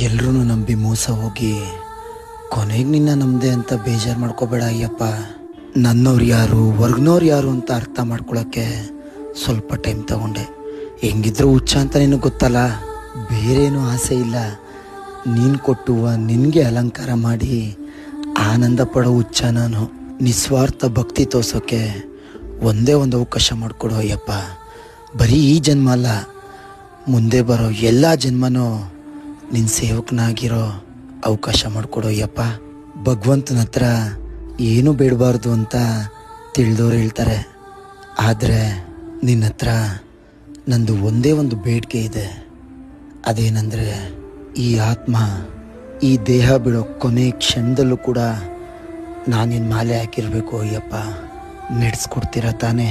ಎಲ್ರೂ ನಂಬಿ ಮೋಸ ಹೋಗಿ ಕೊನೆಗೆ ನಿನ್ನ ನಮ್ಮದೇ ಅಂತ ಬೇಜಾರು ಮಾಡ್ಕೋಬೇಡ ಅಯ್ಯಪ್ಪ. ನನ್ನವ್ರು ಯಾರು ಹೊರ್ಗ್ನವ್ರು ಯಾರು ಅಂತ ಅರ್ಥ ಮಾಡ್ಕೊಳಕ್ಕೆ ಸ್ವಲ್ಪ ಟೈಮ್ ತಗೊಂಡೆ. ಹೆಂಗಿದ್ರು ಹುಚ್ಚ ಅಂತ ನಿನಗೆ ಗೊತ್ತಲ್ಲ, ಬೇರೇನೂ ಆಸೆ ಇಲ್ಲ. ನೀನು ಕೊಟ್ಟುವ ನಿನಗೆ ಅಲಂಕಾರ ಮಾಡಿ ಆನಂದ ಪಡೋ ಹುಚ್ಚ ನಾನು. ನಿಸ್ವಾರ್ಥ ಭಕ್ತಿ ತೋರ್ಸೋಕ್ಕೆ ಒಂದೇ ಒಂದು ಅವಕಾಶ ಮಾಡಿಕೊಡು ಅಯ್ಯಪ್ಪ. ಬರೀ ಈ ಜನ್ಮ ಅಲ್ಲ, ಮುಂದೆ ಬರೋ ಎಲ್ಲ ಜನ್ಮನೂ ನಿನ್ನ ಸೇವಕನಾಗಿರೋ ಅವಕಾಶ ಮಾಡಿಕೊಡು ಅಯ್ಯಪ್ಪ. ಭಗವಂತನ ಹತ್ರ ಏನೂ ಬೇಡಬಾರ್ದು ಅಂತ ತಿಳಿದವ್ರು ಹೇಳ್ತಾರೆ, ಆದರೆ ನಿನ್ನ ಹತ್ರ ನಂದು ಒಂದೇ ಒಂದು ಬೇಡಿಕೆ ಇದೆ. ಅದೇನೆಂದರೆ, ಈ ಆತ್ಮ ಈ ದೇಹ ಬಿಡೋ ಕೊನೆ ಕ್ಷಣದಲ್ಲೂ ಕೂಡ ನಾನಿನ್ನ ಮಾಲೆ ಹಾಕಿರಬೇಕು ಅಯ್ಯಪ್ಪ. ನಡೆಸ್ಕೊಡ್ತೀರಾ ತಾನೇ?